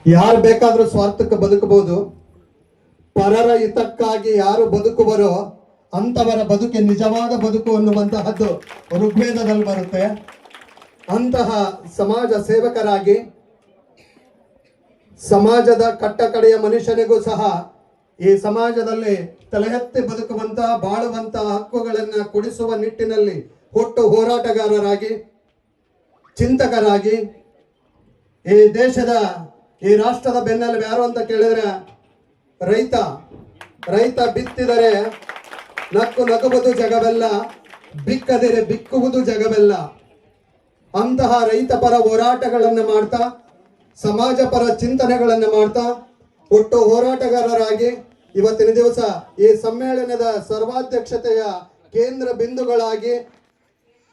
ಯಾರು ಬೇಕಾದ್ರೂ ಸ್ವಾರ್ಥಕ್ಕೆ ಬದುಕಬಹುದು, ಪರರ ಹಿತಕ್ಕಾಗಿ ಯಾರು ಬದುಕುವರೋ ಅಂತವರ ಬದುಕೆ ನಿಜವಾದ ಬದುಕು ಅನ್ನುವಂತಹದ್ದು ಋಗ್ವೇದದಲ್ಲಿ ಬರುತ್ತೆ. ಅಂತಹ ಸಮಾಜ ಸೇವಕರಾಗಿ ಸಮಾಜದ ಕಟ್ಟಕಡೆಯ ಮನುಷ್ಯನಿಗೂ ಸಹ ಈ ಸಮಾಜದಲ್ಲಿ ತಲೆ ಎತ್ತಿ ಬದುಕುವಂತಹ ಬಾಳುವಂತಹ ಹಕ್ಕುಗಳನ್ನು ಕೊಡಿಸುವ ನಿಟ್ಟಿನಲ್ಲಿ ಹುಟ್ಟು ಹೋರಾಟಗಾರರಾಗಿ, ಚಿಂತಕರಾಗಿ, ಈ ದೇಶದ ಈ ರಾಷ್ಟ್ರದ ಬೆನ್ನೆಲುಬು ಯಾರು ಅಂತ ಕೇಳಿದ್ರೆ ರೈತ ಬಿತ್ತಿದರೆ ನಕ್ಕು ನಗುವುದು ಜಗವೆಲ್ಲ, ಬಿಕ್ಕದಿರೆ ಬಿಕ್ಕುವುದು ಜಗವೆಲ್ಲ. ಅಂತಹ ರೈತ ಪರ ಹೋರಾಟಗಳನ್ನು ಮಾಡ್ತಾ, ಸಮಾಜ ಪರ ಚಿಂತನೆಗಳನ್ನು ಮಾಡ್ತಾ, ಹುಟ್ಟು ಹೋರಾಟಗಾರರಾಗಿ ಇವತ್ತಿನ ದಿವಸ ಈ ಸಮ್ಮೇಳನದ ಸರ್ವಾಧ್ಯಕ್ಷತೆಯ ಕೇಂದ್ರ ಬಿಂದುಗಳಾಗಿ,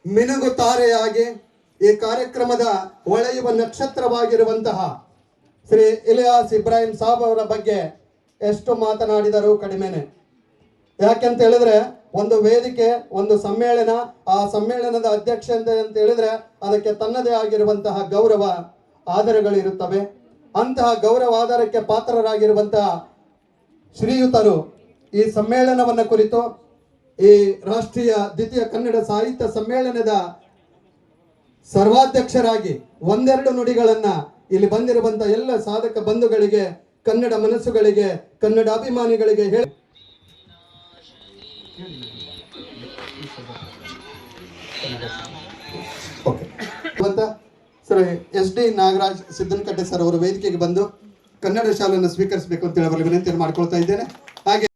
ಮಿನುಗು ತಾರೆಯಾಗಿ, ಈ ಕಾರ್ಯಕ್ರಮದ ಹೊಳೆಯುವ ನಕ್ಷತ್ರವಾಗಿರುವಂತಹ ಶ್ರೀ ಇಲಿಯಾಸ್ ಇಬ್ರಾಹಿಂ ಸಾಬ್ ಅವರ ಬಗ್ಗೆ ಎಷ್ಟು ಮಾತನಾಡಿದರೂ ಕಡಿಮೆನೆ. ಯಾಕೆಂತ ಹೇಳಿದ್ರೆ ಒಂದು ವೇದಿಕೆ, ಒಂದು ಸಮ್ಮೇಳನ, ಆ ಸಮ್ಮೇಳನದ ಅಧ್ಯಕ್ಷತೆ ಅಂತ ಹೇಳಿದ್ರೆ ಅದಕ್ಕೆ ತನ್ನದೇ ಆಗಿರುವಂತಹ ಗೌರವ ಆಧಾರಗಳಿರುತ್ತವೆ. ಅಂತಹ ಗೌರವ ಆಧಾರಕ್ಕೆ ಪಾತ್ರರಾಗಿರುವಂತಹ ಶ್ರೀಯುತರು ಈ ಸಮ್ಮೇಳನವನ್ನ ಕುರಿತು, ಈ ರಾಷ್ಟ್ರೀಯ ದ್ವಿತೀಯ ಕನ್ನಡ ಸಾಹಿತ್ಯ ಸಮ್ಮೇಳನದ ಸರ್ವಾಧ್ಯಕ್ಷರಾಗಿ ಒಂದೆರಡು ನುಡಿಗಳನ್ನ ಇಲ್ಲಿ ಬಂದಿರುವಂತಹ ಎಲ್ಲ ಸಾಧಕ ಬಂಧುಗಳಿಗೆ, ಕನ್ನಡ ಮನಸ್ಸುಗಳಿಗೆ, ಕನ್ನಡ ಅಭಿಮಾನಿಗಳಿಗೆ ಹೇಳಿ ಸರ್ SD ನಾಗರಾಜ್ ಸಿದ್ದನಕಟ್ಟೆ ಸರ್ ಅವರು ವೇದಿಕೆಗೆ ಬಂದು ಕನ್ನಡ ಶಾಲೆಯನ್ನು ಸ್ವೀಕರಿಸಬೇಕು ಅಂತ ಹೇಳಿ ವಿನಂತಿಯನ್ನು ಮಾಡ್ಕೊಳ್ತಾ ಇದ್ದೇನೆ. ಹಾಗೆ